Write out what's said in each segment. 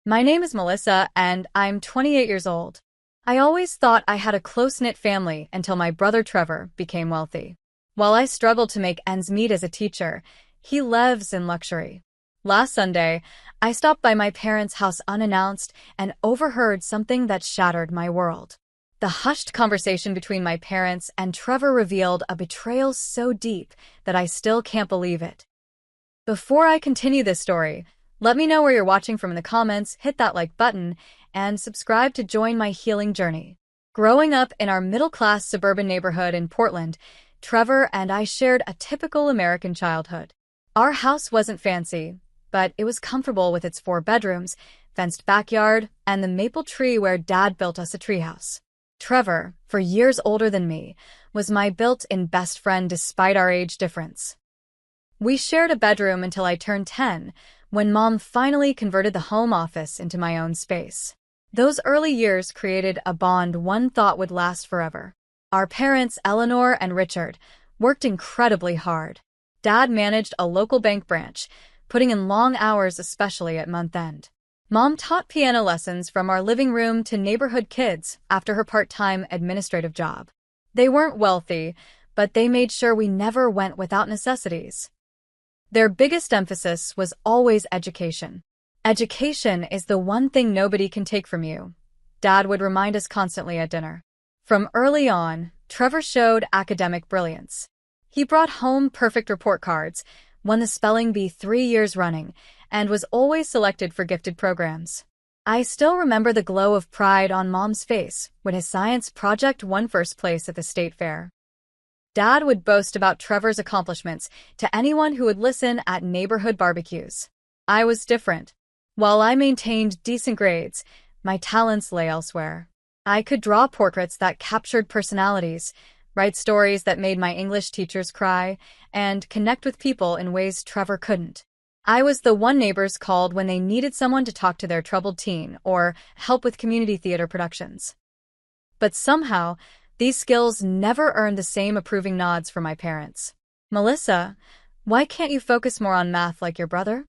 My name is Melissa, and I'm 28 years old. I always thought I had a close-knit family until my brother Trevor became wealthy. While I struggled to make ends meet as a teacher, he lives in luxury. Last Sunday, I stopped by my parents' house unannounced and overheard something that shattered my world. The hushed conversation between my parents and Trevor revealed a betrayal so deep that I still can't believe it. Before I continue this story, let me know where you're watching from in the comments, hit that like button, and subscribe to join my healing journey. Growing up in our middle-class suburban neighborhood in Portland, Trevor and I shared a typical American childhood. Our house wasn't fancy, but it was comfortable with its 4 bedrooms, fenced backyard, and the maple tree where Dad built us a treehouse. Trevor, for years older than me, was my built-in best friend despite our age difference. We shared a bedroom until I turned 10, when Mom finally converted the home office into my own space. Those early years created a bond one thought would last forever. Our parents, Eleanor and Richard, worked incredibly hard. Dad managed a local bank branch, putting in long hours especially at month-end. Mom taught piano lessons from our living room to neighborhood kids after her part-time administrative job. They weren't wealthy, but they made sure we never went without necessities. Their biggest emphasis was always education. Education is the one thing nobody can take from you, Dad would remind us constantly at dinner. From early on, Trevor showed academic brilliance. He brought home perfect report cards, won the spelling bee 3 years running, and was always selected for gifted programs. I still remember the glow of pride on Mom's face when his science project won first place at the state fair. Dad would boast about Trevor's accomplishments to anyone who would listen at neighborhood barbecues. I was different. While I maintained decent grades, my talents lay elsewhere. I could draw portraits that captured personalities, write stories that made my English teachers cry, and connect with people in ways Trevor couldn't. I was the one neighbors called when they needed someone to talk to their troubled teen or help with community theater productions. But somehow, these skills never earned the same approving nods from my parents. "Melissa, why can't you focus more on math like your brother?"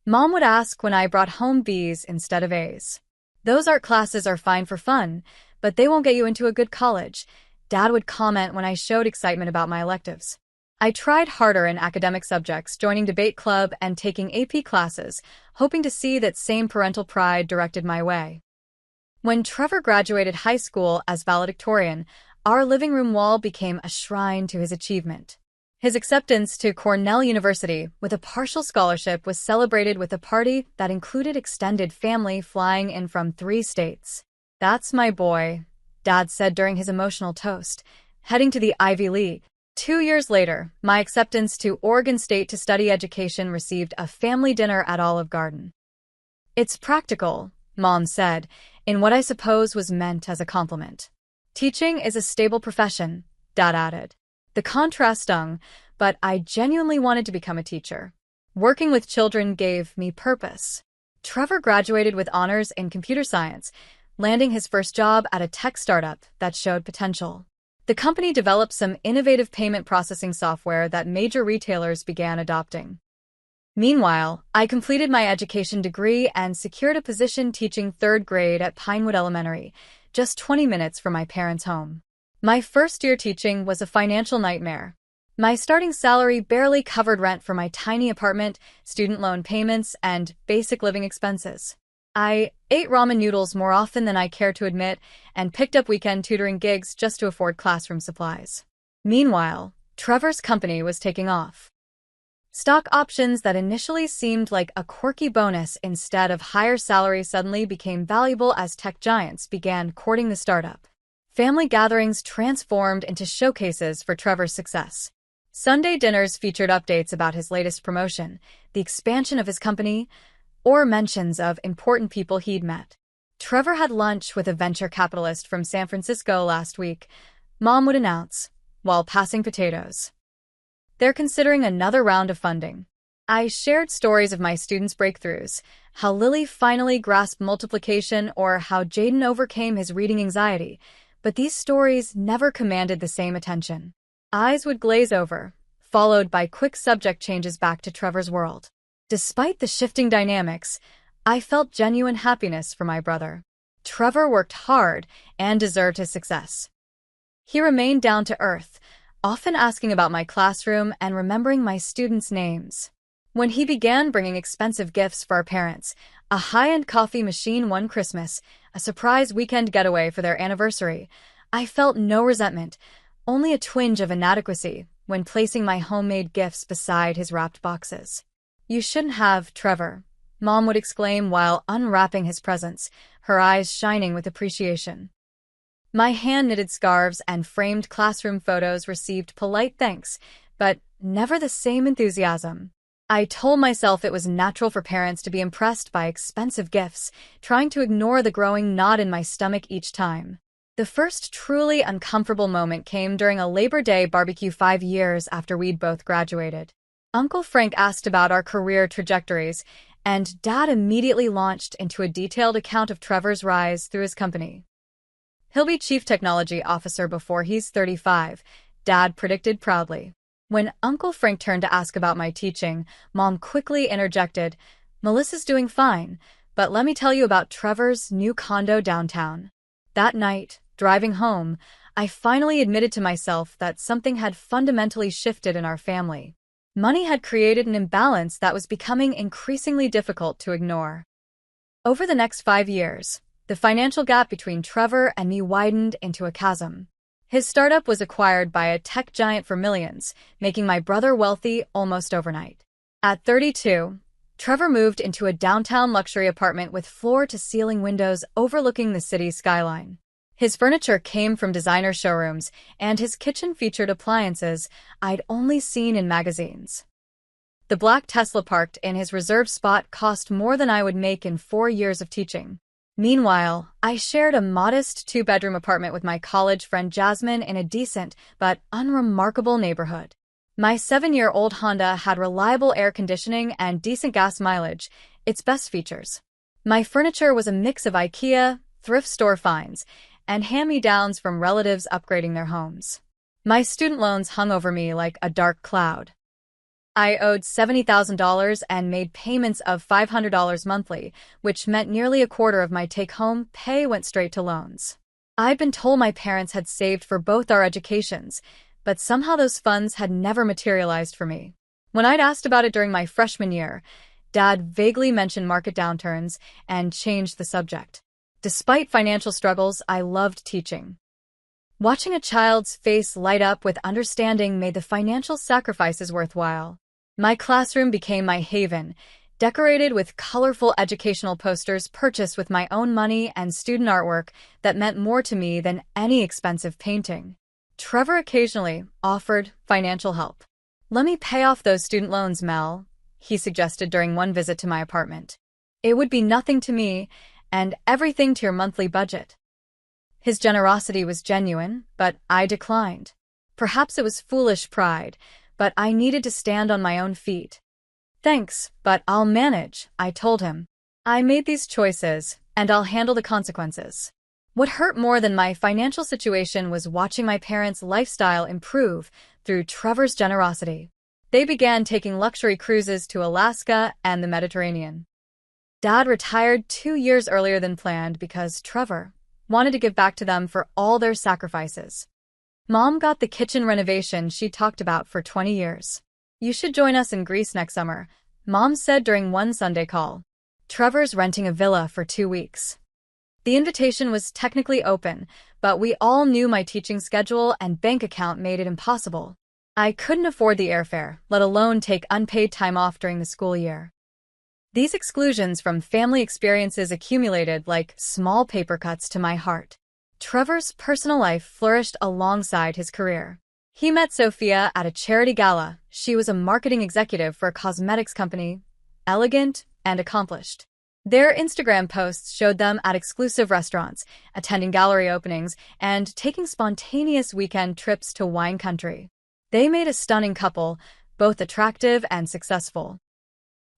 Mom would ask when I brought home B's instead of A's. "Those art classes are fine for fun, but they won't get you into a good college," Dad would comment when I showed excitement about my electives. I tried harder in academic subjects, joining debate club and taking AP classes, hoping to see that same parental pride directed my way. When Trevor graduated high school as valedictorian, our living room wall became a shrine to his achievement. His acceptance to Cornell University with a partial scholarship was celebrated with a party that included extended family flying in from 3 states. "That's my boy," Dad said during his emotional toast, heading to the Ivy League. 2 years later, my acceptance to Oregon State to study education received a family dinner at Olive Garden. "It's practical," Mom said, in what I suppose was meant as a compliment. "Teaching is a stable profession," Dad added. The contrast stung, but I genuinely wanted to become a teacher. Working with children gave me purpose. Trevor graduated with honors in computer science, landing his first job at a tech startup that showed potential. The company developed some innovative payment processing software that major retailers began adopting. Meanwhile, I completed my education degree and secured a position teaching 3rd grade at Pinewood Elementary, just 20 minutes from my parents' home. My first year teaching was a financial nightmare. My starting salary barely covered rent for my tiny apartment, student loan payments, and basic living expenses. I ate ramen noodles more often than I care to admit and picked up weekend tutoring gigs just to afford classroom supplies. Meanwhile, Trevor's company was taking off. Stock options that initially seemed like a quirky bonus instead of higher salary suddenly became valuable as tech giants began courting the startup. Family gatherings transformed into showcases for Trevor's success. Sunday dinners featured updates about his latest promotion, the expansion of his company, or mentions of important people he'd met. Trevor had lunch with a venture capitalist from San Francisco last week, Mom would announce, while passing potatoes. "They're considering another round of funding." I shared stories of my students' breakthroughs, how Lily finally grasped multiplication or how Jaden overcame his reading anxiety, but these stories never commanded the same attention. Eyes would glaze over, followed by quick subject changes back to Trevor's world. Despite the shifting dynamics, I felt genuine happiness for my brother. Trevor worked hard and deserved his success. He remained down to earth, often asking about my classroom and remembering my students' names. When he began bringing expensive gifts for our parents, a high-end coffee machine one Christmas, a surprise weekend getaway for their anniversary, I felt no resentment, only a twinge of inadequacy when placing my homemade gifts beside his wrapped boxes. "You shouldn't have, Trevor," Mom would exclaim while unwrapping his presents, her eyes shining with appreciation. My hand-knitted scarves and framed classroom photos received polite thanks, but never the same enthusiasm. I told myself it was natural for parents to be impressed by expensive gifts, trying to ignore the growing knot in my stomach each time. The first truly uncomfortable moment came during a Labor Day barbecue 5 years after we'd both graduated. Uncle Frank asked about our career trajectories, and Dad immediately launched into a detailed account of Trevor's rise through his company. "He'll be Chief Technology Officer before he's 35, Dad predicted proudly. When Uncle Frank turned to ask about my teaching, Mom quickly interjected, "Melissa's doing fine, but let me tell you about Trevor's new condo downtown." That night, driving home, I finally admitted to myself that something had fundamentally shifted in our family. Money had created an imbalance that was becoming increasingly difficult to ignore. Over the next 5 years, the financial gap between Trevor and me widened into a chasm. His startup was acquired by a tech giant for millions, making my brother wealthy almost overnight. At 32, Trevor moved into a downtown luxury apartment with floor-to-ceiling windows overlooking the city's skyline. His furniture came from designer showrooms, and his kitchen featured appliances I'd only seen in magazines. The black Tesla parked in his reserved spot cost more than I would make in 4 years of teaching. Meanwhile, I shared a modest 2-bedroom apartment with my college friend Jasmine in a decent but unremarkable neighborhood. My 7-year-old Honda had reliable air conditioning and decent gas mileage, its best features. My furniture was a mix of IKEA, thrift store finds, and hand-me-downs from relatives upgrading their homes. My student loans hung over me like a dark cloud. I owed $70,000 and made payments of $500 monthly, which meant nearly a quarter of my take-home pay went straight to loans. I'd been told my parents had saved for both our educations, but somehow those funds had never materialized for me. When I'd asked about it during my freshman year, Dad vaguely mentioned market downturns and changed the subject. Despite financial struggles, I loved teaching. Watching a child's face light up with understanding made the financial sacrifices worthwhile. My classroom became my haven, decorated with colorful educational posters purchased with my own money and student artwork that meant more to me than any expensive painting. Trevor occasionally offered financial help. "Let me pay off those student loans, Mel," he suggested during one visit to my apartment. "It would be nothing to me, and everything to your monthly budget." His generosity was genuine, but I declined. Perhaps it was foolish pride, but I needed to stand on my own feet. "Thanks, but I'll manage," I told him. "I made these choices, and I'll handle the consequences." What hurt more than my financial situation was watching my parents' lifestyle improve through Trevor's generosity. They began taking luxury cruises to Alaska and the Mediterranean. Dad retired 2 years earlier than planned because Trevor wanted to give back to them for all their sacrifices. Mom got the kitchen renovation she talked about for 20 years. "You should join us in Greece next summer," Mom said during one Sunday call. Trevor's renting a villa for 2 weeks. The invitation was technically open, but we all knew my teaching schedule and bank account made it impossible. I couldn't afford the airfare, let alone take unpaid time off during the school year. These exclusions from family experiences accumulated like small paper cuts to my heart. Trevor's personal life flourished alongside his career. He met Sophia at a charity gala. She was a marketing executive for a cosmetics company, elegant and accomplished. Their Instagram posts showed them at exclusive restaurants, attending gallery openings, and taking spontaneous weekend trips to wine country. They made a stunning couple, both attractive and successful.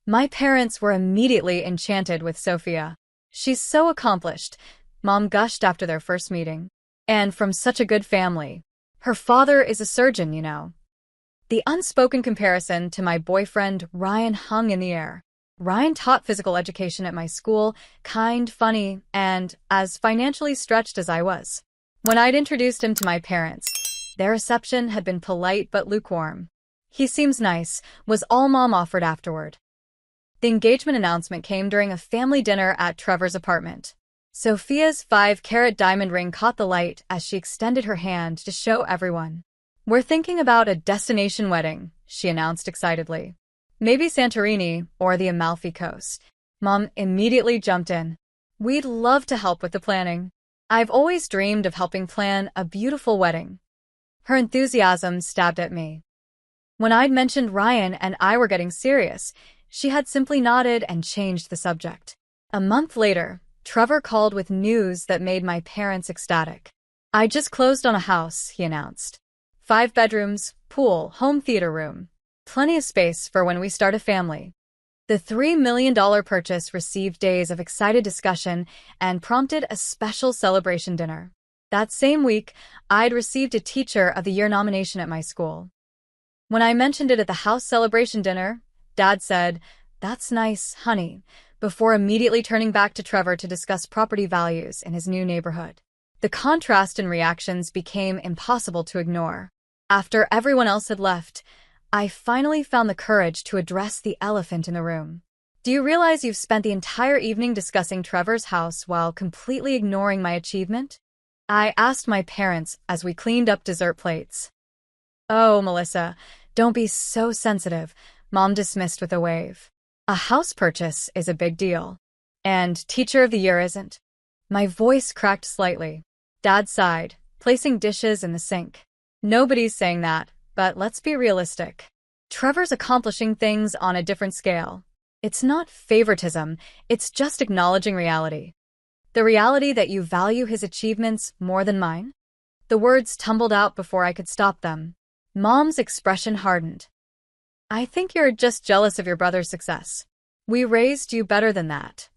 My parents were immediately enchanted with Sophia. "She's so accomplished," Mom gushed after their first meeting. "And from such a good family. Her father is a surgeon, you know." The unspoken comparison to my boyfriend Ryan hung in the air. Ryan taught physical education at my school, kind, funny, and as financially stretched as I was. When I'd introduced him to my parents, their reception had been polite but lukewarm. "He seems nice," was all Mom offered afterward. The engagement announcement came during a family dinner at Trevor's apartment. Sophia's 5-carat diamond ring caught the light as she extended her hand to show everyone. "We're thinking about a destination wedding," she announced excitedly. "Maybe Santorini or the Amalfi Coast." Mom immediately jumped in. "We'd love to help with the planning. I've always dreamed of helping plan a beautiful wedding." Her enthusiasm stabbed at me. When I'd mentioned Ryan and I were getting serious, she had simply nodded and changed the subject. A month later, Trevor called with news that made my parents ecstatic. "I just closed on a house," he announced. 5 bedrooms, pool, home theater room. Plenty of space for when we start a family. The $3 million purchase received days of excited discussion and prompted a special celebration dinner. That same week, I'd received a Teacher of the Year nomination at my school. When I mentioned it at the house celebration dinner, Dad said, "That's nice, honey," before immediately turning back to Trevor to discuss property values in his new neighborhood. The contrast in reactions became impossible to ignore. After everyone else had left, I finally found the courage to address the elephant in the room. "Do you realize you've spent the entire evening discussing Trevor's house while completely ignoring my achievement?" I asked my parents as we cleaned up dessert plates. "Oh, Melissa, don't be so sensitive," Mom dismissed with a wave. "A house purchase is a big deal. And Teacher of the Year isn't." My voice cracked slightly. Dad sighed, placing dishes in the sink. "Nobody's saying that, but let's be realistic. Trevor's accomplishing things on a different scale. It's not favoritism, it's just acknowledging reality. The reality that you value his achievements more than mine." The words tumbled out before I could stop them. Mom's expression hardened. "I think you're just jealous of your brother's success. We raised you better than that."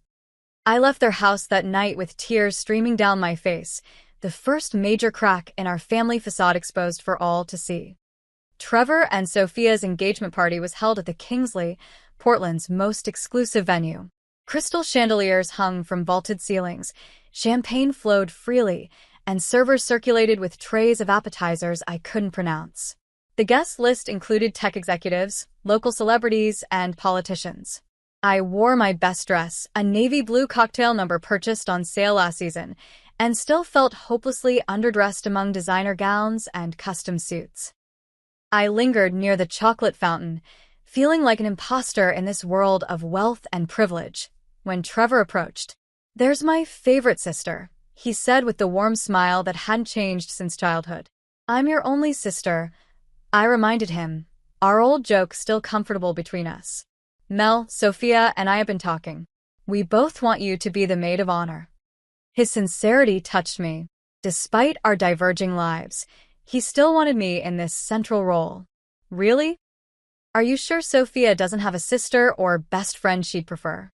I left their house that night with tears streaming down my face, the first major crack in our family facade exposed for all to see. Trevor and Sophia's engagement party was held at the Kingsley, Portland's most exclusive venue. Crystal chandeliers hung from vaulted ceilings, champagne flowed freely, and servers circulated with trays of appetizers I couldn't pronounce. The guest list included tech executives, local celebrities, and politicians. I wore my best dress, a navy blue cocktail number purchased on sale last season, and still felt hopelessly underdressed among designer gowns and custom suits. I lingered near the chocolate fountain, feeling like an imposter in this world of wealth and privilege, when Trevor approached. "There's my favorite sister," he said with the warm smile that hadn't changed since childhood. "I'm your only sister," I reminded him, our old joke still comfortable between us. "Mel, Sophia, and I have been talking. We both want you to be the maid of honor." His sincerity touched me. Despite our diverging lives, he still wanted me in this central role. "Really? Are you sure Sophia doesn't have a sister or best friend she'd prefer?"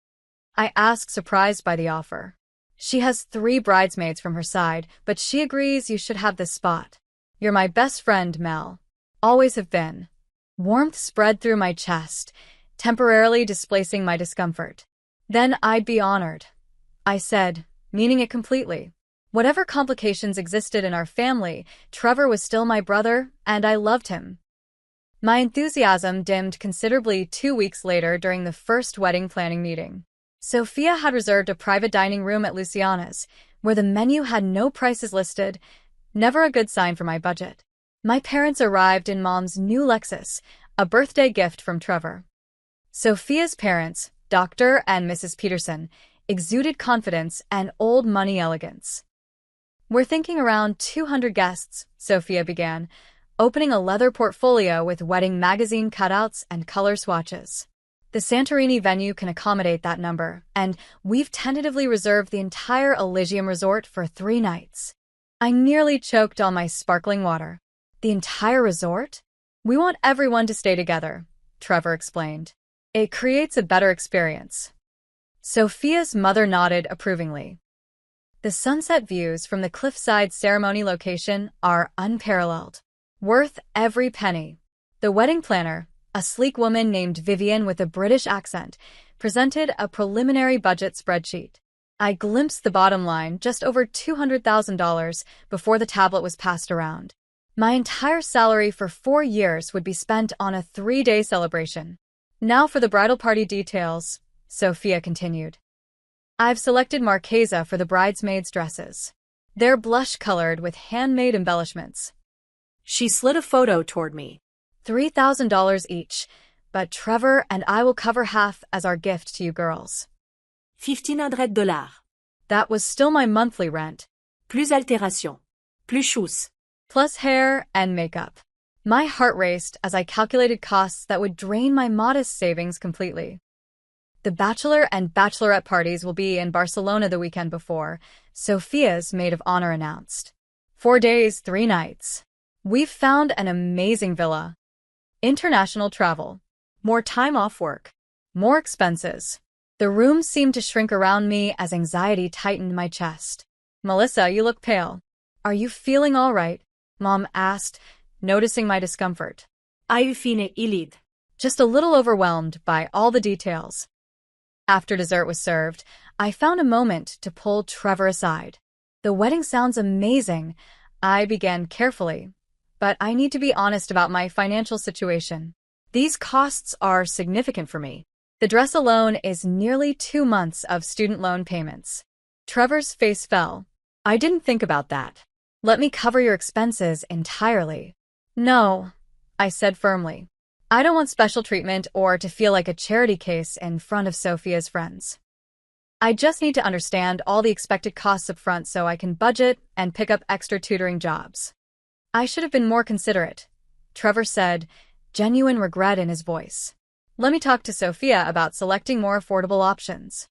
I asked, surprised by the offer. "She has 3 bridesmaids from her side, but she agrees you should have this spot. You're my best friend, Mel. Always have been." Warmth spread through my chest, temporarily displacing my discomfort. "Then I'd be honored," I said, meaning it completely. Whatever complications existed in our family, Trevor was still my brother, and I loved him. My enthusiasm dimmed considerably 2 weeks later during the first wedding planning meeting. Sophia had reserved a private dining room at Luciana's, where the menu had no prices listed, never a good sign for my budget. My parents arrived in Mom's new Lexus, a birthday gift from Trevor. Sophia's parents, Dr. and Mrs. Peterson, exuded confidence and old money elegance. "We're thinking around 200 guests," Sophia began, opening a leather portfolio with wedding magazine cutouts and color swatches. "The Santorini venue can accommodate that number, and we've tentatively reserved the entire Elysium Resort for 3 nights. I nearly choked on my sparkling water. "The entire resort? We want everyone to stay together," Trevor explained. "It creates a better experience." Sophia's mother nodded approvingly. "The sunset views from the cliffside ceremony location are unparalleled. Worth every penny." The wedding planner, a sleek woman named Vivian with a British accent, presented a preliminary budget spreadsheet. I glimpsed the bottom line, just over $200,000, before the tablet was passed around. My entire salary for 4 years would be spent on a 3-day celebration. Now for the bridal party details, Sophia continued. I've selected Marchesa for the bridesmaids' dresses. They're blush-colored with handmade embellishments. She slid a photo toward me. $3,000 each, but Trevor and I will cover half as our gift to you girls. $1,500. That was still my monthly rent. Plus altération. Plus chousse. Plus hair and makeup. My heart raced as I calculated costs that would drain my modest savings completely. The bachelor and bachelorette parties will be in Barcelona the weekend before, Sophia's maid of honor announced. 4 days, 3 nights. We've found an amazing villa. International travel. More time off work. More expenses. The room seemed to shrink around me as anxiety tightened my chest. Melissa, you look pale. Are you feeling all right? Mom asked, noticing my discomfort. Ai fine ilid. Just a little overwhelmed by all the details. After dessert was served, I found a moment to pull Trevor aside. The wedding sounds amazing, I began carefully, but I need to be honest about my financial situation. These costs are significant for me. The dress alone is nearly 2 months of student loan payments. Trevor's face fell. I didn't think about that. Let me cover your expenses entirely. No, I said firmly. I don't want special treatment or to feel like a charity case in front of Sophia's friends. I just need to understand all the expected costs up front so I can budget and pick up extra tutoring jobs. I should have been more considerate, Trevor said, genuine regret in his voice. Let me talk to Sophia about selecting more affordable options.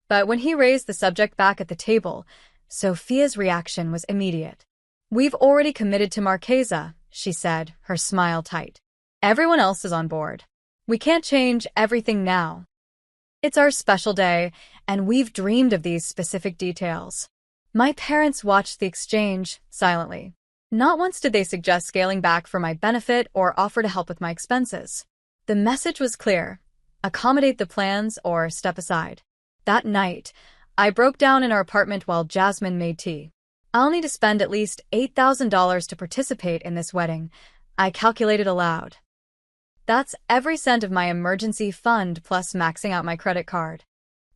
But when he raised the subject back at the table, Sophia's reaction was immediate. We've already committed to Marchesa, she said, her smile tight. Everyone else is on board. We can't change everything now. It's our special day, and we've dreamed of these specific details. My parents watched the exchange silently. Not once did they suggest scaling back for my benefit or offer to help with my expenses. The message was clear: accommodate the plans or step aside. That night, I broke down in our apartment while Jasmine made tea. I'll need to spend at least $8,000 to participate in this wedding, I calculated aloud. That's every cent of my emergency fund plus maxing out my credit card.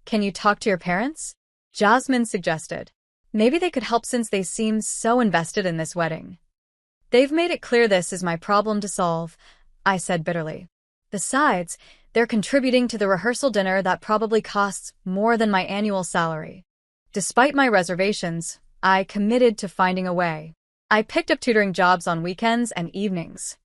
Can you talk to your parents? Jasmine suggested. Maybe they could help since they seem so invested in this wedding. They've made it clear this is my problem to solve, I said bitterly. Besides, they're contributing to the rehearsal dinner that probably costs more than my annual salary. Despite my reservations, I committed to finding a way. I picked up tutoring jobs on weekends and evenings.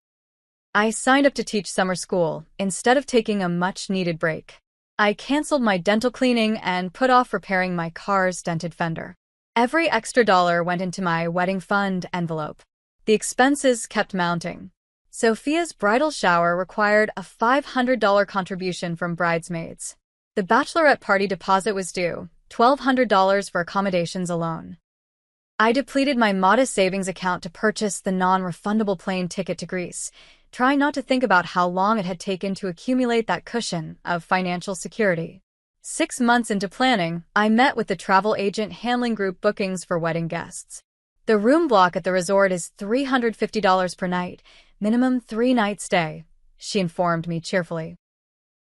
I signed up to teach summer school instead of taking a much-needed break. I canceled my dental cleaning and put off repairing my car's dented fender. Every extra dollar went into my wedding fund envelope. The expenses kept mounting. Sophia's bridal shower required a $500 contribution from bridesmaids. The bachelorette party deposit was due, $1,200 for accommodations alone. I depleted my modest savings account to purchase the non-refundable plane ticket to Greece, trying not to think about how long it had taken to accumulate that cushion of financial security. 6 months into planning, I met with the travel agent handling group bookings for wedding guests. The room block at the resort is $350 per night, minimum 3-night stay, she informed me cheerfully.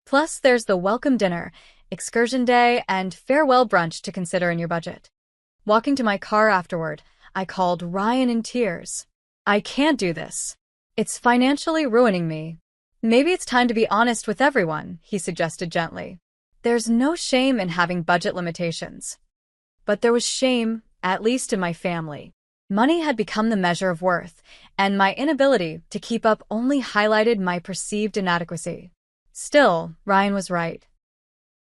Plus, there's the welcome dinner, excursion day, and farewell brunch to consider in your budget. Walking to my car afterward, I called Ryan in tears. I can't do this. It's financially ruining me. Maybe it's time to be honest with everyone, he suggested gently. There's no shame in having budget limitations. But there was shame, at least in my family. Money had become the measure of worth, and my inability to keep up only highlighted my perceived inadequacy. Still, Ryan was right.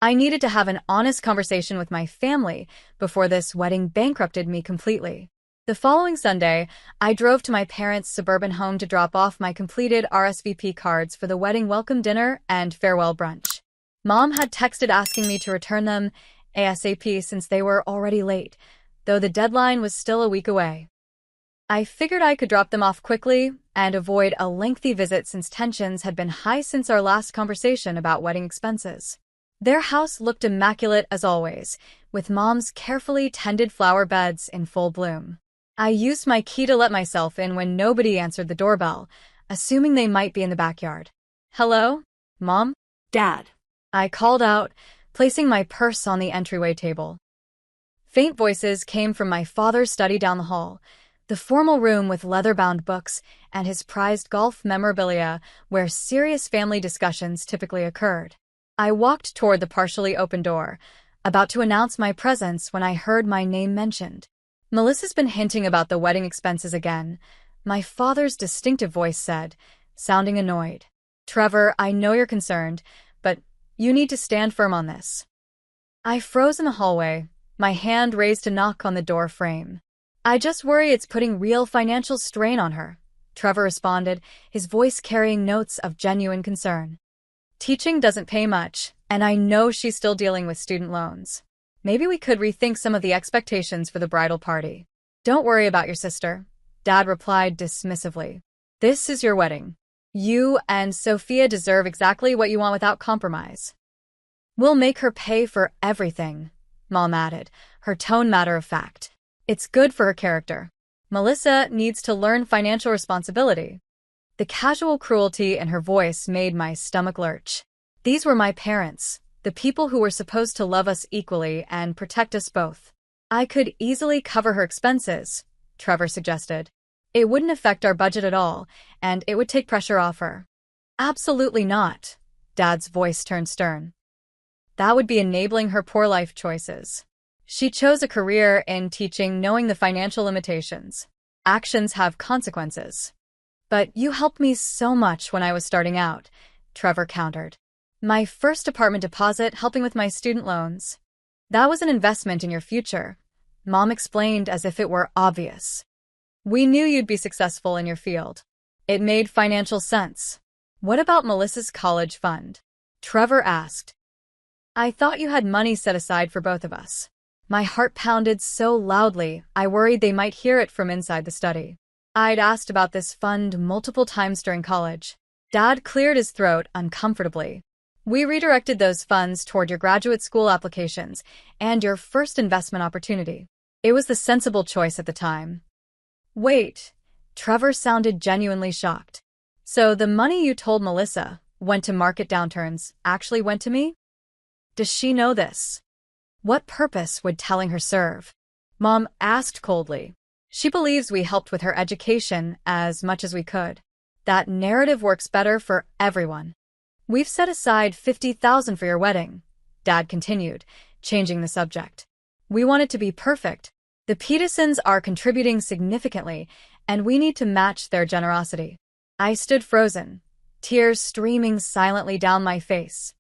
I needed to have an honest conversation with my family before this wedding bankrupted me completely. The following Sunday, I drove to my parents' suburban home to drop off my completed RSVP cards for the wedding welcome dinner and farewell brunch. Mom had texted asking me to return them ASAP since they were already late, though the deadline was still a week away. I figured I could drop them off quickly and avoid a lengthy visit since tensions had been high since our last conversation about wedding expenses. Their house looked immaculate as always, with Mom's carefully tended flower beds in full bloom. I used my key to let myself in when nobody answered the doorbell, assuming they might be in the backyard. "Hello, Mom?" Dad. I called out, placing my purse on the entryway table. Faint voices came from my father's study down the hall, the formal room with leather-bound books and his prized golf memorabilia where serious family discussions typically occurred. I walked toward the partially open door, about to announce my presence when I heard my name mentioned. "Melissa's been hinting about the wedding expenses again," my father's distinctive voice said, sounding annoyed. "Trevor, I know you're concerned, but you need to stand firm on this." I froze in the hallway, my hand raised to knock on the door frame. "I just worry it's putting real financial strain on her," Trevor responded, his voice carrying notes of genuine concern. "Teaching doesn't pay much, and I know she's still dealing with student loans. Maybe we could rethink some of the expectations for the bridal party." "Don't worry about your sister," Dad replied dismissively. "This is your wedding. You and Sophia deserve exactly what you want without compromise." "We'll make her pay for everything," Mom added, her tone matter of fact. "It's good for her character. Melissa needs to learn financial responsibility." The casual cruelty in her voice made my stomach lurch. These were my parents, the people who were supposed to love us equally and protect us both. "I could easily cover her expenses," Trevor suggested. "It wouldn't affect our budget at all, and it would take pressure off her." "Absolutely not," Dad's voice turned stern. "That would be enabling her poor life choices. She chose a career in teaching knowing the financial limitations. Actions have consequences." "But you helped me so much when I was starting out," Trevor countered. "My first apartment deposit helping with my student loans. That was an investment in your future," Mom explained as if it were obvious. "We knew you'd be successful in your field. It made financial sense." "What about Melissa's college fund?" Trevor asked. "I thought you had money set aside for both of us." My heart pounded so loudly I worried they might hear it from inside the study. I'd asked about this fund multiple times during college. Dad cleared his throat uncomfortably. "We redirected those funds toward your graduate school applications and your first investment opportunity. It was the sensible choice at the time." "Wait," Trevor sounded genuinely shocked. "So the money you told Melissa went to market downturns actually went to me? Does she know this? What purpose would telling her serve?" Mom asked coldly. "She believes we helped with her education as much as we could. That narrative works better for everyone. We've set aside $50,000 for your wedding," Dad continued, changing the subject. "We want it to be perfect. The Petersons are contributing significantly, and we need to match their generosity." I stood frozen, tears streaming silently down my face.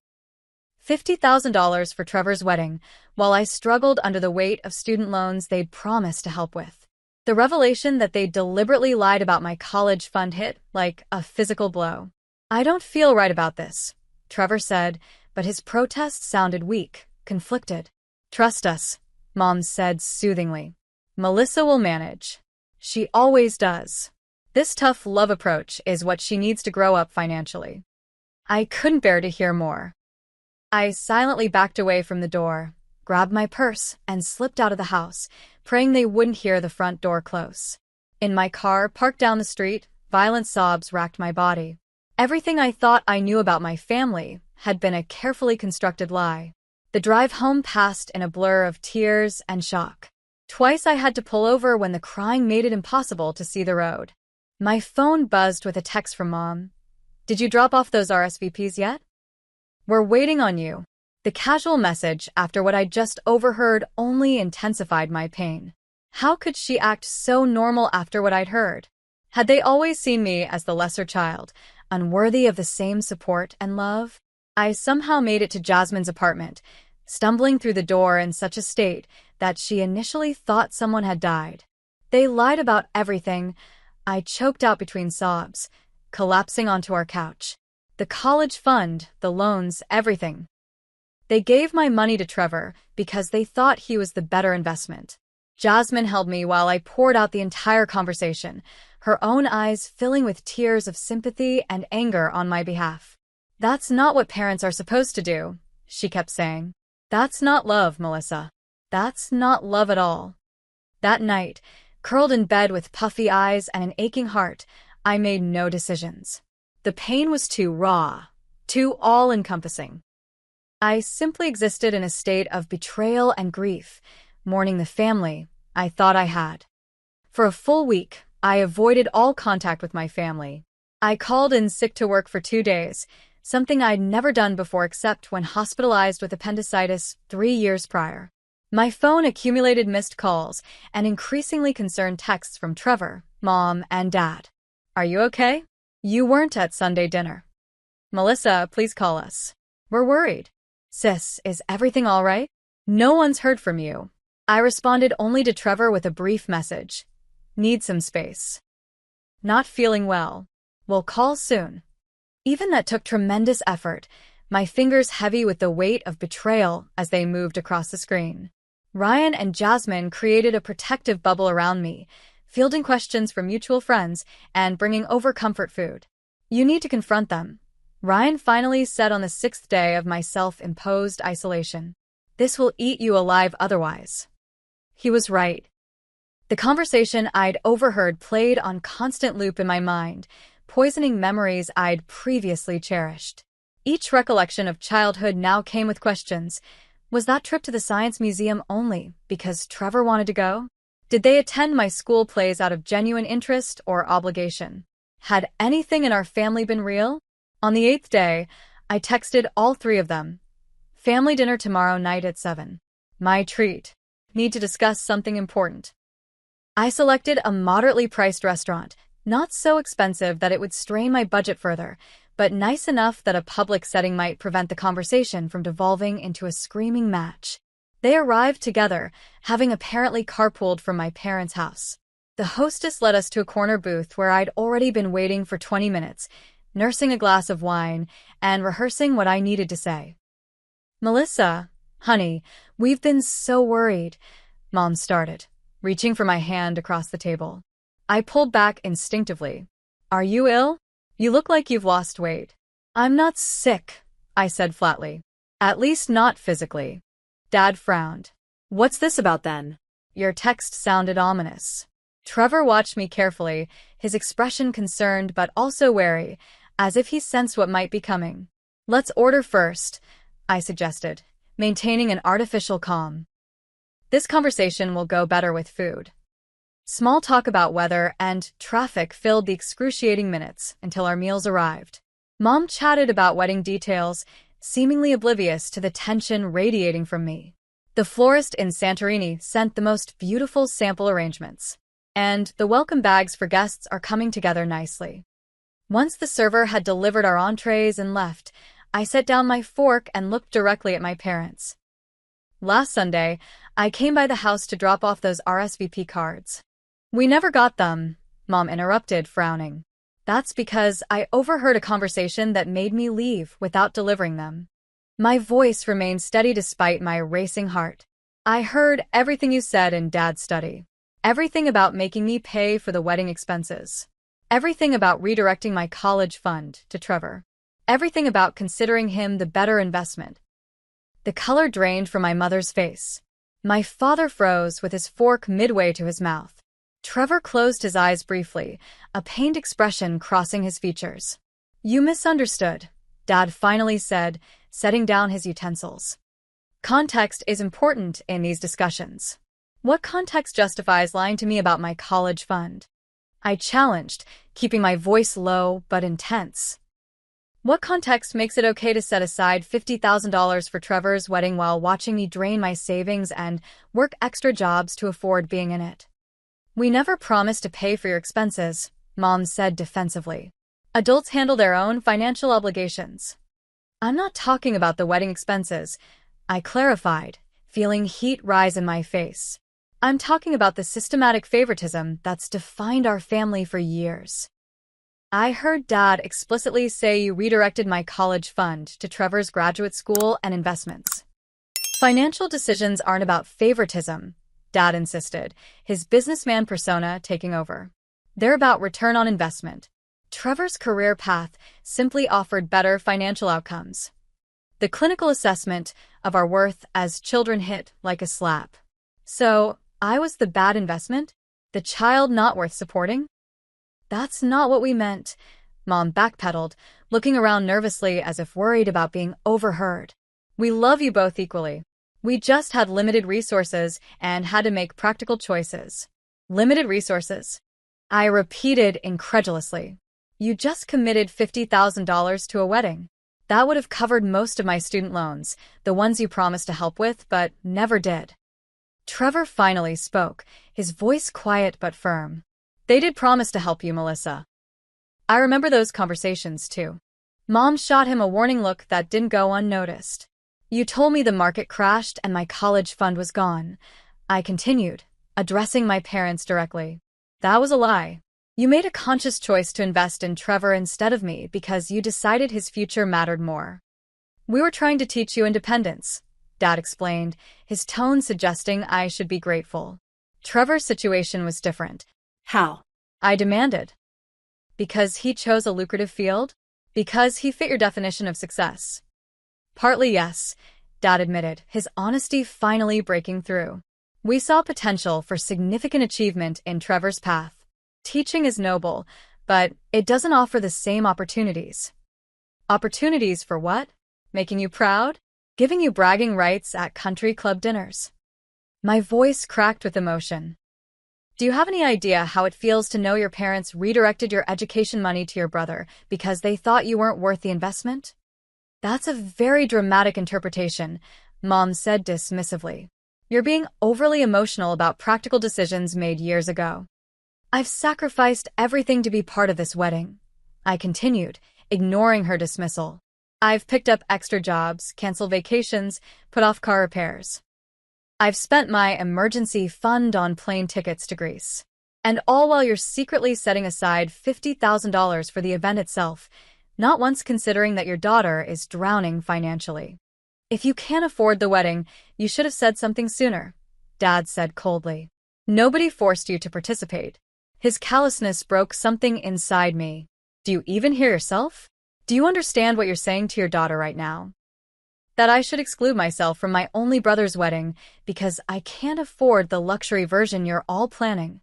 $50,000 for Trevor's wedding, while I struggled under the weight of student loans they'd promised to help with. The revelation that they deliberately lied about my college fund hit like a physical blow. "I don't feel right about this," Trevor said, but his protest sounded weak, conflicted. "Trust us," Mom said soothingly. "Melissa will manage. She always does. This tough love approach is what she needs to grow up financially." I couldn't bear to hear more. I silently backed away from the door, grabbed my purse, and slipped out of the house, praying they wouldn't hear the front door close. In my car, parked down the street, violent sobs racked my body. Everything I thought I knew about my family had been a carefully constructed lie. The drive home passed in a blur of tears and shock. Twice I had to pull over when the crying made it impossible to see the road. My phone buzzed with a text from Mom. "Did you drop off those RSVPs yet? We're waiting on you." The casual message after what I'd just overheard only intensified my pain. How could she act so normal after what I'd heard? Had they always seen me as the lesser child, unworthy of the same support and love? I somehow made it to Jasmine's apartment, stumbling through the door in such a state that she initially thought someone had died. They lied about everything. I choked out between sobs, collapsing onto our couch. The college fund, the loans, everything. They gave my money to Trevor because they thought he was the better investment. Jasmine held me while I poured out the entire conversation, her own eyes filling with tears of sympathy and anger on my behalf. "That's not what parents are supposed to do," she kept saying. That's not love, Melissa. That's not love at all. That night, curled in bed with puffy eyes and an aching heart, I made no decisions. The pain was too raw, too all-encompassing. I simply existed in a state of betrayal and grief, mourning the family I thought I had. For a full week, I avoided all contact with my family. I called in sick to work for 2 days, something I'd never done before except when hospitalized with appendicitis 3 years prior. My phone accumulated missed calls and increasingly concerned texts from Trevor, Mom, and Dad. Are you okay? You weren't at Sunday dinner. Melissa, please call us. We're worried. Sis, is everything all right? No one's heard from you. I responded only to Trevor with a brief message. Need some space. Not feeling well. We'll call soon. Even that took tremendous effort, my fingers heavy with the weight of betrayal as they moved across the screen. Ryan and Jasmine created a protective bubble around me, fielding questions from mutual friends and bringing over comfort food. You need to confront them, Ryan finally said on the 6th day of my self-imposed isolation. This will eat you alive otherwise. He was right. The conversation I'd overheard played on constant loop in my mind, poisoning memories I'd previously cherished. Each recollection of childhood now came with questions. Was that trip to the Science Museum only because Trevor wanted to go? Did they attend my school plays out of genuine interest or obligation? Had anything in our family been real? On the 8th day, I texted all 3 of them. Family dinner tomorrow night at 7. My treat. Need to discuss something important. I selected a moderately priced restaurant, not so expensive that it would strain my budget further, but nice enough that a public setting might prevent the conversation from devolving into a screaming match. They arrived together, having apparently carpooled from my parents' house. The hostess led us to a corner booth where I'd already been waiting for 20 minutes, nursing a glass of wine and rehearsing what I needed to say. Melissa, honey, we've been so worried, Mom started, reaching for my hand across the table. I pulled back instinctively. Are you ill? You look like you've lost weight. I'm not sick, I said flatly. At least not physically. Dad frowned. What's this about then? Your text sounded ominous. Trevor watched me carefully, his expression concerned but also wary, as if he sensed what might be coming. Let's order first, I suggested, maintaining an artificial calm. This conversation will go better with food. Small talk about weather and traffic filled the excruciating minutes until our meals arrived. Mom chatted about wedding details, seemingly oblivious to the tension radiating from me. The florist in Santorini sent the most beautiful sample arrangements, and the welcome bags for guests are coming together nicely. Once the server had delivered our entrees and left, I set down my fork and looked directly at my parents. Last Sunday, I came by the house to drop off those RSVP cards. We never got them, Mom interrupted, frowning. That's because I overheard a conversation that made me leave without delivering them. My voice remained steady despite my racing heart. I heard everything you said in Dad's study. Everything about making me pay for the wedding expenses. Everything about redirecting my college fund to Trevor. Everything about considering him the better investment. The color drained from my mother's face. My father froze with his fork midway to his mouth. Trevor closed his eyes briefly, a pained expression crossing his features. You misunderstood, Dad finally said, setting down his utensils. Context is important in these discussions. What context justifies lying to me about my college fund? I challenged, keeping my voice low but intense. What context makes it okay to set aside $50,000 for Trevor's wedding while watching me drain my savings and work extra jobs to afford being in it? We never promised to pay for your expenses, Mom said defensively. Adults handle their own financial obligations. I'm not talking about the wedding expenses, I clarified, feeling heat rise in my face. I'm talking about the systematic favoritism that's defined our family for years. I heard Dad explicitly say you redirected my college fund to Trevor's graduate school and investments. Financial decisions aren't about favoritism, Dad insisted, his businessman persona taking over. They're about return on investment. Trevor's career path simply offered better financial outcomes. The clinical assessment of our worth as children hit like a slap. So, I was the bad investment? The child not worth supporting? That's not what we meant. Mom backpedaled, looking around nervously as if worried about being overheard. We love you both equally. We just had limited resources and had to make practical choices. Limited resources? I repeated incredulously. You just committed $50,000 to a wedding. That would have covered most of my student loans, the ones you promised to help with, but never did. Trevor finally spoke, his voice quiet but firm. They did promise to help you, Melissa. I remember those conversations, too. Mom shot him a warning look that didn't go unnoticed. You told me the market crashed and my college fund was gone. I continued, addressing my parents directly. That was a lie. You made a conscious choice to invest in Trevor instead of me because you decided his future mattered more. We were trying to teach you independence, Dad explained, his tone suggesting I should be grateful. Trevor's situation was different. How? I demanded. Because he chose a lucrative field? Because he fit your definition of success? Partly yes, Dad admitted, his honesty finally breaking through. We saw potential for significant achievement in Trevor's path. Teaching is noble, but it doesn't offer the same opportunities. Opportunities for what? Making you proud? Giving you bragging rights at country club dinners? My voice cracked with emotion. Do you have any idea how it feels to know your parents redirected your education money to your brother because they thought you weren't worth the investment? That's a very dramatic interpretation, Mom said dismissively. You're being overly emotional about practical decisions made years ago. I've sacrificed everything to be part of this wedding, I continued, ignoring her dismissal. I've picked up extra jobs, canceled vacations, put off car repairs. I've spent my emergency fund on plane tickets to Greece. And all while you're secretly setting aside $50,000 for the event itself, not once considering that your daughter is drowning financially. If you can't afford the wedding, you should have said something sooner, Dad said coldly. Nobody forced you to participate. His callousness broke something inside me. Do you even hear yourself? Do you understand what you're saying to your daughter right now? That I should exclude myself from my only brother's wedding because I can't afford the luxury version you're all planning.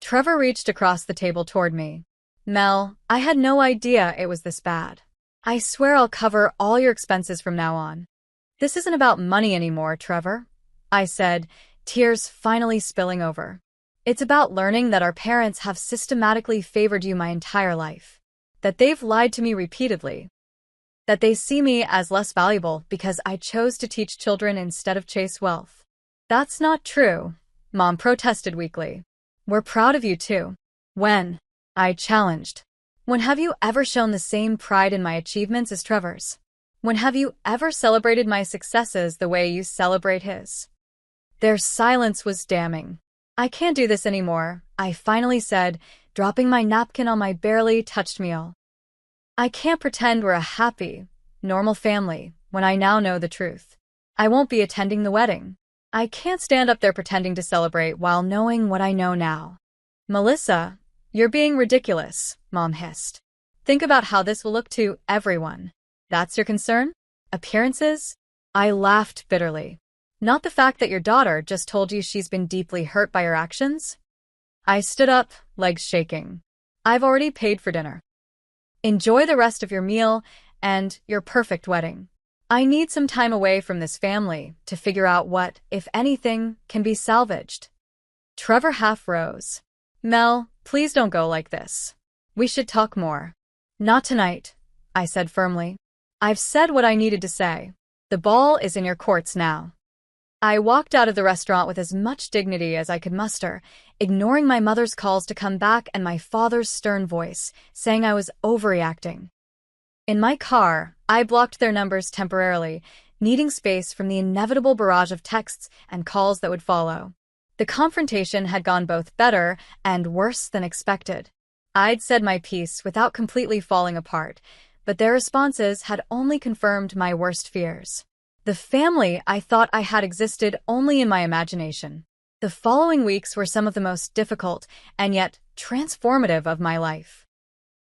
Trevor reached across the table toward me. Mel, I had no idea it was this bad. I swear I'll cover all your expenses from now on. This isn't about money anymore, Trevor, I said, tears finally spilling over. It's about learning that our parents have systematically favored you my entire life. That they've lied to me repeatedly. That they see me as less valuable because I chose to teach children instead of chase wealth. That's not true, Mom protested weakly. We're proud of you too. When? I challenged. When have you ever shown the same pride in my achievements as Trevor's? When have you ever celebrated my successes the way you celebrate his? Their silence was damning. I can't do this anymore, I finally said, dropping my napkin on my barely touched meal. I can't pretend we're a happy, normal family when I now know the truth. I won't be attending the wedding. I can't stand up there pretending to celebrate while knowing what I know now. Melissa, you're being ridiculous, Mom hissed. Think about how this will look to everyone. That's your concern? Appearances? I laughed bitterly. Not the fact that your daughter just told you she's been deeply hurt by your actions? I stood up, legs shaking. I've already paid for dinner. Enjoy the rest of your meal and your perfect wedding. I need some time away from this family to figure out what, if anything, can be salvaged. Trevor half rose. Mel, please don't go like this. We should talk more. Not tonight, I said firmly. I've said what I needed to say. The ball is in your courts now. I walked out of the restaurant with as much dignity as I could muster, ignoring my mother's calls to come back and my father's stern voice, saying I was overreacting. In my car, I blocked their numbers temporarily, needing space from the inevitable barrage of texts and calls that would follow. The confrontation had gone both better and worse than expected. I'd said my piece without completely falling apart, but their responses had only confirmed my worst fears. The family I thought I had existed only in my imagination. The following weeks were some of the most difficult and yet transformative of my life.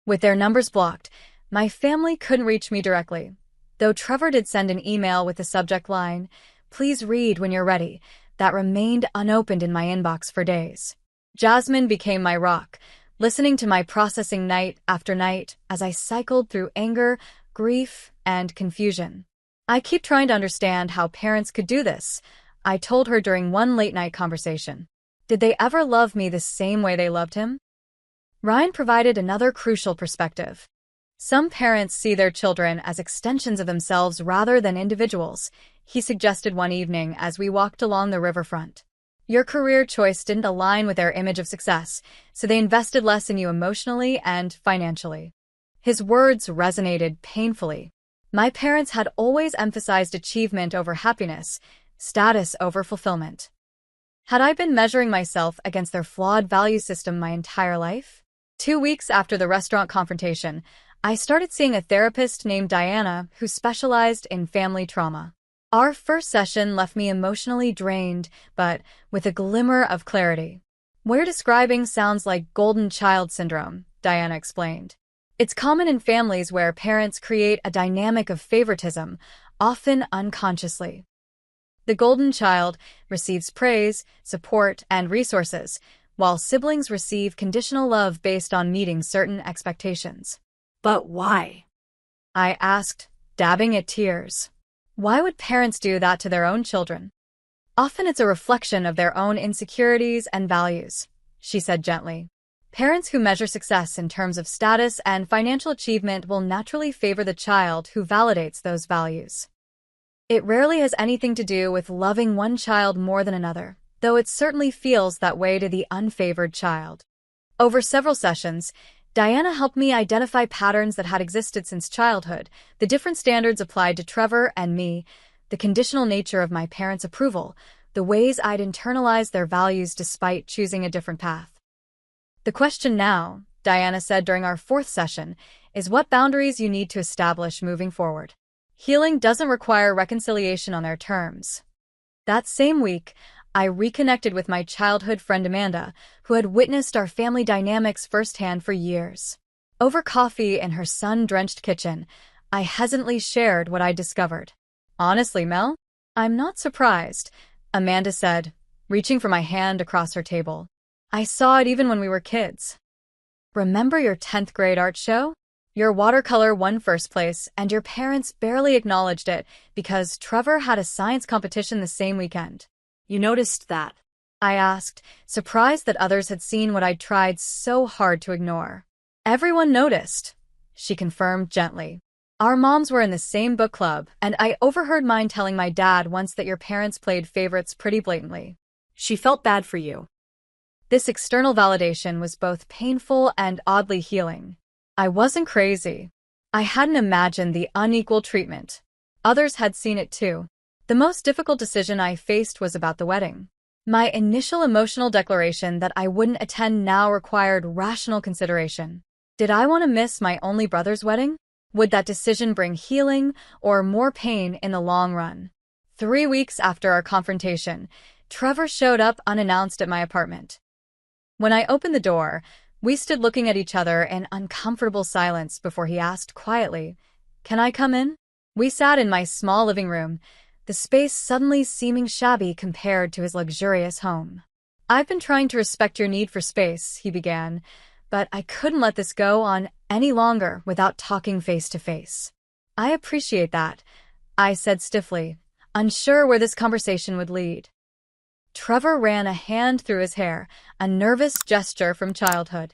With their numbers blocked, my family couldn't reach me directly. Though Trevor did send an email with the subject line, "Please read when you're ready," that remained unopened in my inbox for days. Jasmine became my rock, listening to my processing night after night as I cycled through anger, grief, and confusion. "I keep trying to understand how parents could do this," I told her during one late-night conversation. "Did they ever love me the same way they loved him?" Ryan provided another crucial perspective. "Some parents see their children as extensions of themselves rather than individuals," he suggested one evening as we walked along the riverfront. "Your career choice didn't align with their image of success, so they invested less in you emotionally and financially." His words resonated painfully. My parents had always emphasized achievement over happiness, status over fulfillment. Had I been measuring myself against their flawed value system my entire life? 2 weeks after the restaurant confrontation, I started seeing a therapist named Diana who specialized in family trauma. Our first session left me emotionally drained, but with a glimmer of clarity. "What you're describing sounds like golden child syndrome," Diana explained. "It's common in families where parents create a dynamic of favoritism, often unconsciously. The golden child receives praise, support, and resources, while siblings receive conditional love based on meeting certain expectations." But why? I asked, dabbing at tears. "Why would parents do that to their own children?" "Often it's a reflection of their own insecurities and values," she said gently. "Parents who measure success in terms of status and financial achievement will naturally favor the child who validates those values. It rarely has anything to do with loving one child more than another, though it certainly feels that way to the unfavored child." Over several sessions, Diana helped me identify patterns that had existed since childhood, the different standards applied to Trevor and me, the conditional nature of my parents' approval, the ways I'd internalized their values despite choosing a different path. "The question now," Diana said during our fourth session, "is what boundaries you need to establish moving forward. Healing doesn't require reconciliation on their terms." That same week, I reconnected with my childhood friend Amanda, who had witnessed our family dynamics firsthand for years. Over coffee in her sun-drenched kitchen, I hesitantly shared what I'd discovered. "Honestly, Mel, I'm not surprised," Amanda said, reaching for my hand across her table. "I saw it even when we were kids. Remember your 10th grade art show? Your watercolor won first place, and your parents barely acknowledged it because Trevor had a science competition the same weekend." You noticed that? I asked, surprised that others had seen what I'd tried so hard to ignore. "Everyone noticed," she confirmed gently. "Our moms were in the same book club, and I overheard mine telling my dad once that your parents played favorites pretty blatantly." She felt bad for you. This external validation was both painful and oddly healing. I wasn't crazy. I hadn't imagined the unequal treatment. Others had seen it too. The most difficult decision I faced was about the wedding. My initial emotional declaration that I wouldn't attend now required rational consideration. Did I want to miss my only brother's wedding? Would that decision bring healing or more pain in the long run? 3 weeks after our confrontation, Trevor showed up unannounced at my apartment. When I opened the door, we stood looking at each other in uncomfortable silence before he asked quietly, "Can I come in?" We sat in my small living room, the space suddenly seeming shabby compared to his luxurious home. "I've been trying to respect your need for space," he began, "but I couldn't let this go on any longer without talking face to face." "I appreciate that," I said stiffly, unsure where this conversation would lead. Trevor ran a hand through his hair, a nervous gesture from childhood.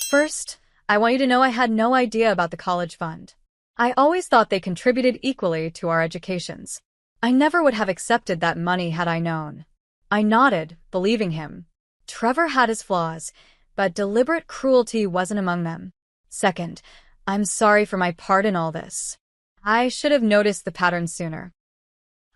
"First, I want you to know I had no idea about the college fund. I always thought they contributed equally to our educations. I never would have accepted that money had I known." I nodded, believing him. Trevor had his flaws, but deliberate cruelty wasn't among them. "Second, I'm sorry for my part in all this. I should have noticed the pattern sooner.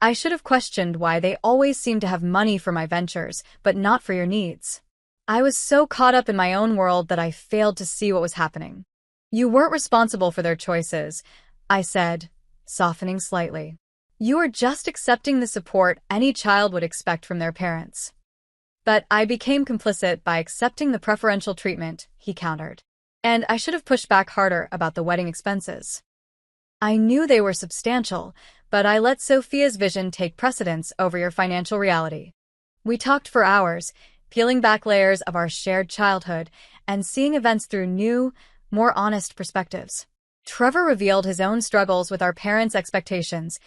I should have questioned why they always seem to have money for my ventures, but not for your needs. I was so caught up in my own world that I failed to see what was happening." "You weren't responsible for their choices," I said, softening slightly. "You were just accepting the support any child would expect from their parents." "But I became complicit by accepting the preferential treatment," he countered. "And I should have pushed back harder about the wedding expenses." I knew they were substantial, but I let Sophia's vision take precedence over your financial reality. We talked for hours, peeling back layers of our shared childhood and seeing events through new, more honest perspectives. Trevor revealed his own struggles with our parents' expectations,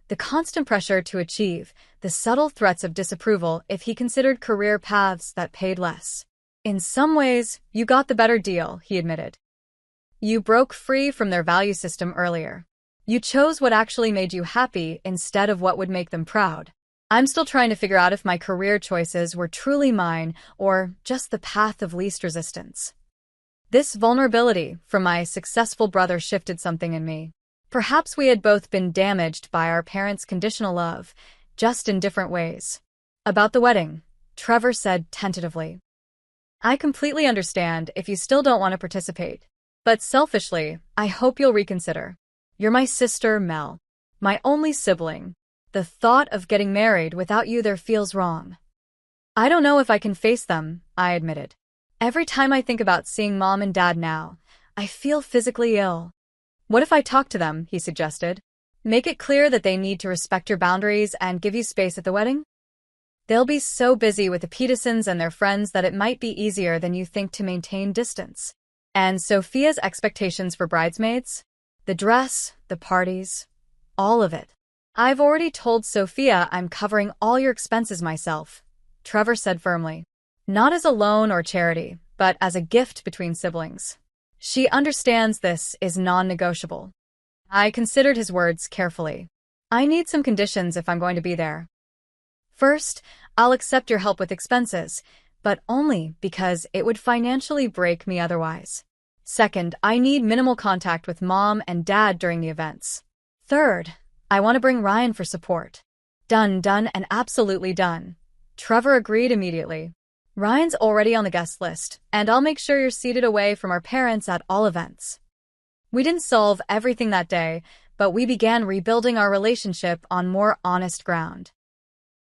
the constant pressure to achieve, the subtle threats of disapproval if he considered career paths that paid less. In some ways, you got the better deal, he admitted. You broke free from their value system earlier. You chose what actually made you happy instead of what would make them proud. I'm still trying to figure out if my career choices were truly mine or just the path of least resistance. This vulnerability from my successful brother shifted something in me. Perhaps we had both been damaged by our parents' conditional love, just in different ways. About the wedding, Trevor said tentatively. I completely understand if you still don't want to participate. But selfishly, I hope you'll reconsider. You're my sister, Mel. My only sibling. The thought of getting married without you there feels wrong. I don't know if I can face them, I admitted. Every time I think about seeing Mom and Dad now, I feel physically ill. What if I talk to them, he suggested. Make it clear that they need to respect your boundaries and give you space at the wedding? They'll be so busy with the Petersons and their friends that it might be easier than you think to maintain distance. And Sophia's expectations for bridesmaids? The dress, the parties, all of it. I've already told Sophia I'm covering all your expenses myself, Trevor said firmly. Not as a loan or charity, but as a gift between siblings. She understands this is non-negotiable. I considered his words carefully. I need some conditions if I'm going to be there. First, I'll accept your help with expenses, but only because it would financially break me otherwise. Second, I need minimal contact with Mom and Dad during the events. Third, I want to bring Ryan for support. Done, and absolutely done. Trevor agreed immediately. Ryan's already on the guest list, and I'll make sure you're seated away from our parents at all events. We didn't solve everything that day, but we began rebuilding our relationship on more honest ground.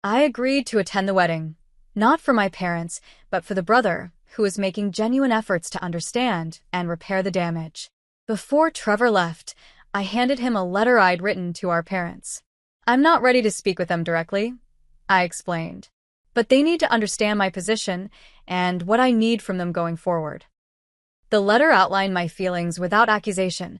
I agreed to attend the wedding, not for my parents, but for the brother, who was making genuine efforts to understand and repair the damage. Before Trevor left, I handed him a letter I'd written to our parents. I'm not ready to speak with them directly, I explained. But they need to understand my position and what I need from them going forward. The letter outlined my feelings without accusation,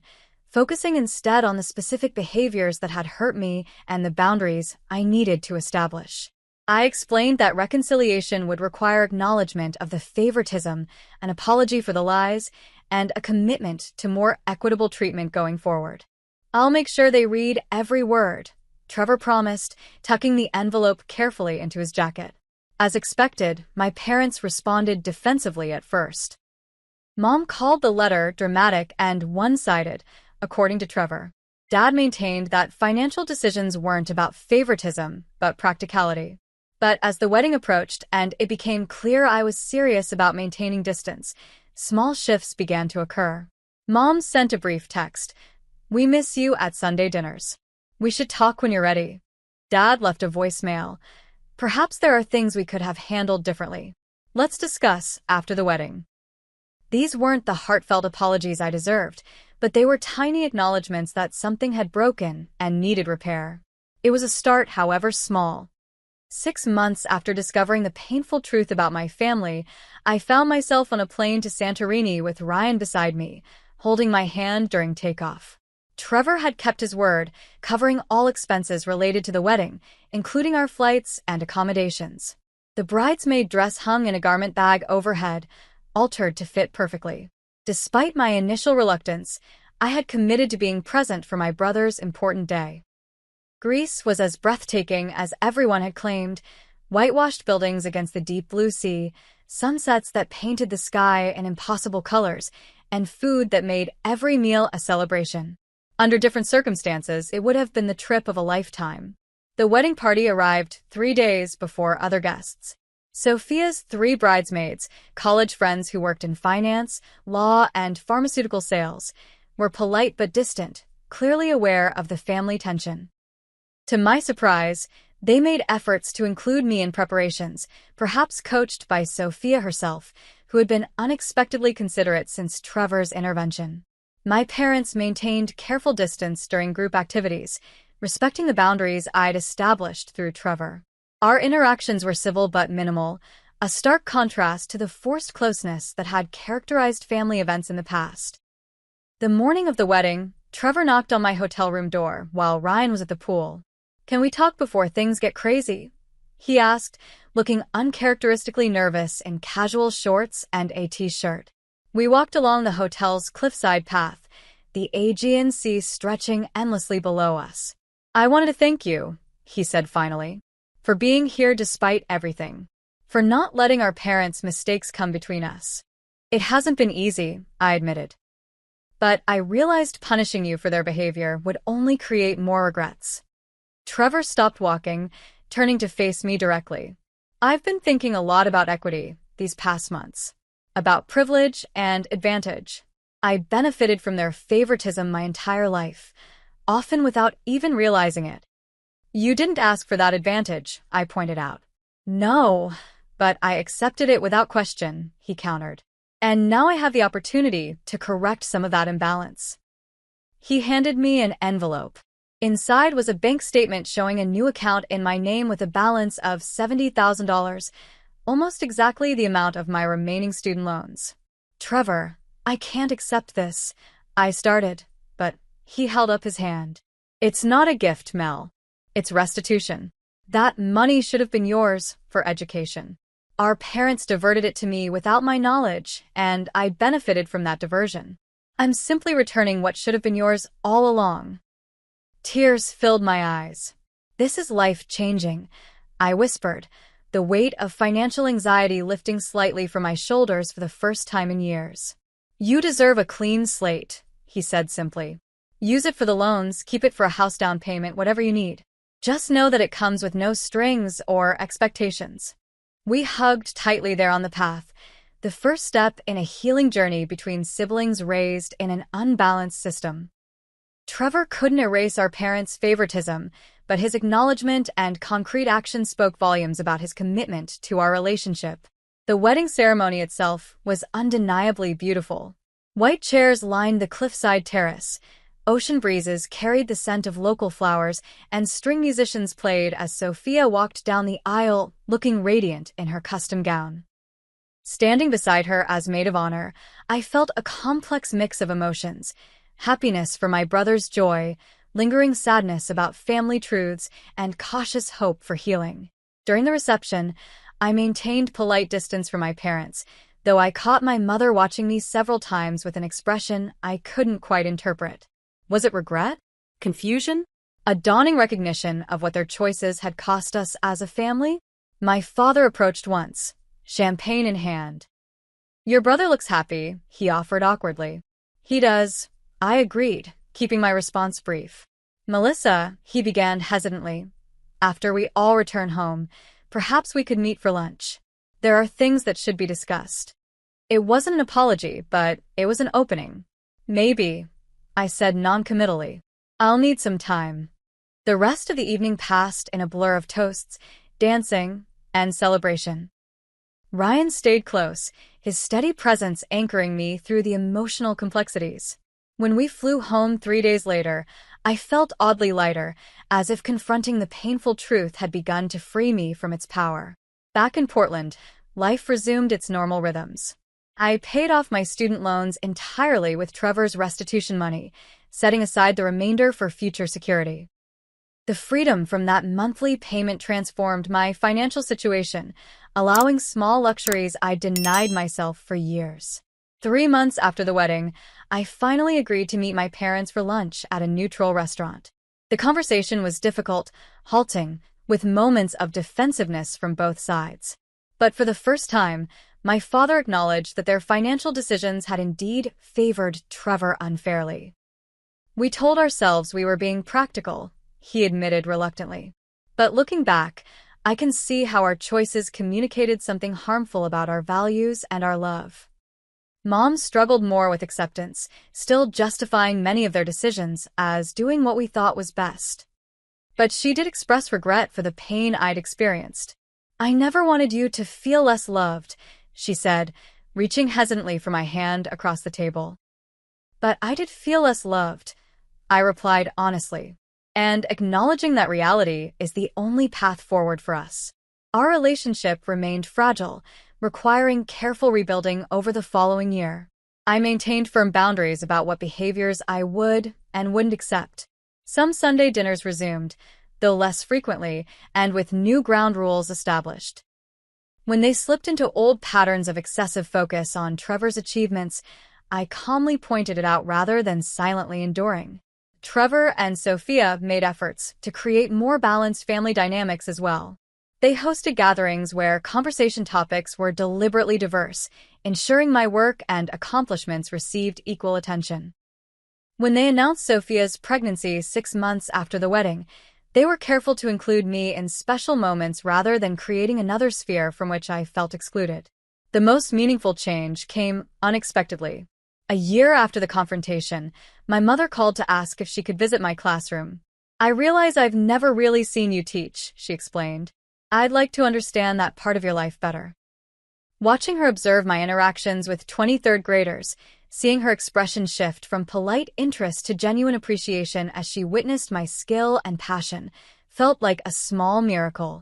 focusing instead on the specific behaviors that had hurt me and the boundaries I needed to establish. I explained that reconciliation would require acknowledgement of the favoritism, an apology for the lies, and a commitment to more equitable treatment going forward. I'll make sure they read every word, Trevor promised, tucking the envelope carefully into his jacket. As expected, my parents responded defensively at first. Mom called the letter dramatic and one-sided, according to Trevor. Dad maintained that financial decisions weren't about favoritism, but practicality. But as the wedding approached and it became clear I was serious about maintaining distance, small shifts began to occur. Mom sent a brief text. We miss you at Sunday dinners. We should talk when you're ready. Dad left a voicemail. Perhaps there are things we could have handled differently. Let's discuss after the wedding. These weren't the heartfelt apologies I deserved, but they were tiny acknowledgments that something had broken and needed repair. It was a start, however small. 6 months after discovering the painful truth about my family, I found myself on a plane to Santorini with Ryan beside me, holding my hand during takeoff. Trevor had kept his word, covering all expenses related to the wedding, including our flights and accommodations. The bridesmaid dress hung in a garment bag overhead, altered to fit perfectly. Despite my initial reluctance, I had committed to being present for my brother's important day. Greece was as breathtaking as everyone had claimed, whitewashed buildings against the deep blue sea, sunsets that painted the sky in impossible colors, and food that made every meal a celebration. Under different circumstances, it would have been the trip of a lifetime. The wedding party arrived 3 days before other guests. Sophia's 3 bridesmaids, college friends who worked in finance, law, and pharmaceutical sales, were polite but distant, clearly aware of the family tension. To my surprise, they made efforts to include me in preparations, perhaps coached by Sophia herself, who had been unexpectedly considerate since Trevor's intervention. My parents maintained careful distance during group activities, respecting the boundaries I'd established through Trevor. Our interactions were civil but minimal, a stark contrast to the forced closeness that had characterized family events in the past. The morning of the wedding, Trevor knocked on my hotel room door while Ryan was at the pool. "Can we talk before things get crazy?" he asked, looking uncharacteristically nervous in casual shorts and a t-shirt. We walked along the hotel's cliffside path, the Aegean Sea stretching endlessly below us. "I wanted to thank you," he said finally, "for being here despite everything, for not letting our parents' mistakes come between us. It hasn't been easy," I admitted. "But I realized punishing you for their behavior would only create more regrets." Trevor stopped walking, turning to face me directly. "I've been thinking a lot about equity these past months, about privilege and advantage. I benefited from their favoritism my entire life, often without even realizing it." "You didn't ask for that advantage," I pointed out. "No, but I accepted it without question," he countered. "And now I have the opportunity to correct some of that imbalance." He handed me an envelope. Inside was a bank statement showing a new account in my name with a balance of $70,000, almost exactly the amount of my remaining student loans. "Trevor, I can't accept this," I started, but he held up his hand. "It's not a gift, Mel. It's restitution. That money should have been yours for education. Our parents diverted it to me without my knowledge, and I benefited from that diversion. I'm simply returning what should have been yours all along." Tears filled my eyes. "This is life-changing," I whispered, the weight of financial anxiety lifting slightly from my shoulders for the first time in years. "You deserve a clean slate," he said simply. "Use it for the loans, keep it for a house down payment, whatever you need. Just know that it comes with no strings or expectations." We hugged tightly there on the path, the first step in a healing journey between siblings raised in an unbalanced system. Trevor couldn't erase our parents' favoritism, but his acknowledgement and concrete action spoke volumes about his commitment to our relationship. The wedding ceremony itself was undeniably beautiful. White chairs lined the cliffside terrace, ocean breezes carried the scent of local flowers, and string musicians played as Sophia walked down the aisle, looking radiant in her custom gown. Standing beside her as maid of honor, I felt a complex mix of emotions: happiness for my brother's joy, lingering sadness about family truths, and cautious hope for healing. During the reception, I maintained polite distance from my parents, though I caught my mother watching me several times with an expression I couldn't quite interpret. Was it regret? Confusion? A dawning recognition of what their choices had cost us as a family? My father approached once, champagne in hand. "Your brother looks happy," he offered awkwardly. "He does," I agreed, keeping my response brief. "Melissa," he began hesitantly, "after we all return home, perhaps we could meet for lunch. There are things that should be discussed." It wasn't an apology, but it was an opening. "Maybe," I said noncommittally. "I'll need some time." The rest of the evening passed in a blur of toasts, dancing, and celebration. Ryan stayed close, his steady presence anchoring me through the emotional complexities. When we flew home 3 days later, I felt oddly lighter, as if confronting the painful truth had begun to free me from its power. Back in Portland, life resumed its normal rhythms. I paid off my student loans entirely with Trevor's restitution money, setting aside the remainder for future security. The freedom from that monthly payment transformed my financial situation, allowing small luxuries I denied myself for years. 3 months after the wedding, I finally agreed to meet my parents for lunch at a neutral restaurant. The conversation was difficult, halting, with moments of defensiveness from both sides. But for the first time, my father acknowledged that their financial decisions had indeed favored Trevor unfairly. "We told ourselves we were being practical," he admitted reluctantly. "But looking back, I can see how our choices communicated something harmful about our values and our love." Mom struggled more with acceptance, still justifying many of their decisions as doing what we thought was best. But she did express regret for the pain I'd experienced. "I never wanted you to feel less loved," she said, reaching hesitantly for my hand across the table. but I did feel less loved, I replied honestly. And acknowledging that reality is the only path forward for us. Our relationship remained fragile, requiring careful rebuilding over the following year. I maintained firm boundaries about what behaviors I would and wouldn't accept. Some Sunday dinners resumed, though less frequently, and with new ground rules established. When they slipped into old patterns of excessive focus on Trevor's achievements, I calmly pointed it out rather than silently enduring. Trevor and Sophia made efforts to create more balanced family dynamics as well. They hosted gatherings where conversation topics were deliberately diverse, ensuring my work and accomplishments received equal attention. When they announced Sophia's pregnancy 6 months after the wedding, they were careful to include me in special moments rather than creating another sphere from which I felt excluded. The most meaningful change came unexpectedly. A year after the confrontation, my mother called to ask if she could visit my classroom. "I realize I've never really seen you teach," she explained. "I'd like to understand that part of your life better." Watching her observe my interactions with 23rd graders, seeing her expression shift from polite interest to genuine appreciation as she witnessed my skill and passion, felt like a small miracle.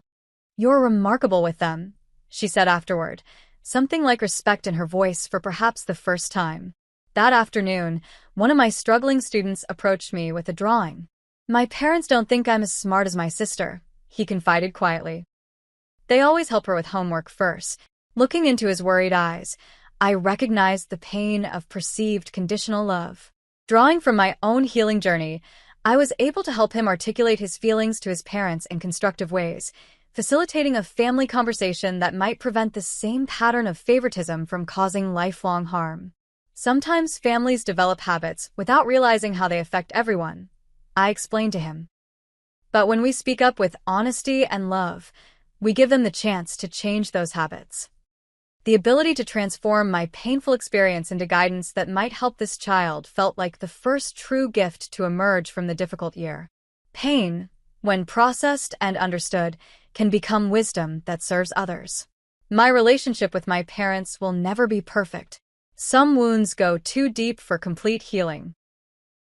"You're remarkable with them," she said afterward, something like respect in her voice for perhaps the first time. That afternoon, one of my struggling students approached me with a drawing. "My parents don't think I'm as smart as my sister," he confided quietly. "They always help her with homework first." Looking into his worried eyes, I recognized the pain of perceived conditional love. Drawing from my own healing journey, I was able to help him articulate his feelings to his parents in constructive ways, facilitating a family conversation that might prevent the same pattern of favoritism from causing lifelong harm. Sometimes families develop habits without realizing how they affect everyone, I explained to him. But when we speak up with honesty and love, we give them the chance to change those habits. The ability to transform my painful experience into guidance that might help this child felt like the first true gift to emerge from the difficult year. Pain, when processed and understood, can become wisdom that serves others. My relationship with my parents will never be perfect. Some wounds go too deep for complete healing.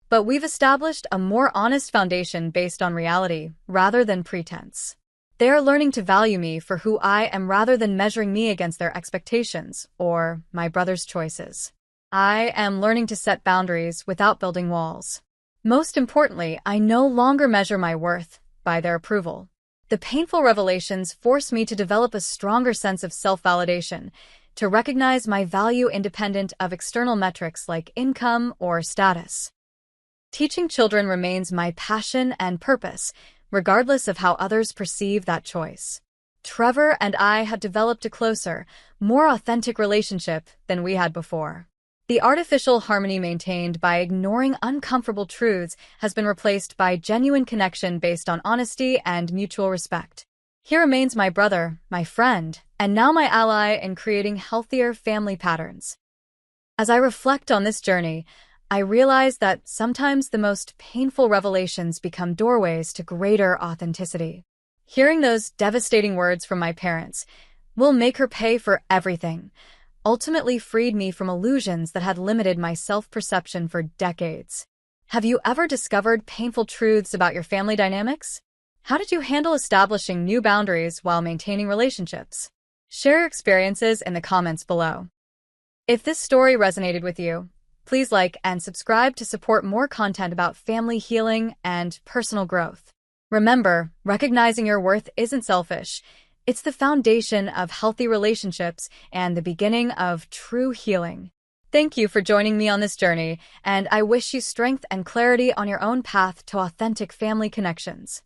But we've established a more honest foundation based on reality rather than pretense. They are learning to value me for who I am rather than measuring me against their expectations or my brother's choices. I am learning to set boundaries without building walls. Most importantly, I no longer measure my worth by their approval. The painful revelations force me to develop a stronger sense of self-validation, to recognize my value independent of external metrics like income or status. Teaching children remains my passion and purpose, regardless of how others perceive that choice. Trevor and I have developed a closer, more authentic relationship than we had before. The artificial harmony maintained by ignoring uncomfortable truths has been replaced by genuine connection based on honesty and mutual respect. He remains my brother, my friend, and now my ally in creating healthier family patterns. As I reflect on this journey, I realize that sometimes the most painful revelations become doorways to greater authenticity. Hearing those devastating words from my parents, "We'll make her pay for everything," ultimately freed me from illusions that had limited my self-perception for decades. Have you ever discovered painful truths about your family dynamics? How did you handle establishing new boundaries while maintaining relationships? Share your experiences in the comments below. If this story resonated with you, please like and subscribe to support more content about family healing and personal growth. Remember, recognizing your worth isn't selfish. It's the foundation of healthy relationships and the beginning of true healing. Thank you for joining me on this journey, and I wish you strength and clarity on your own path to authentic family connections.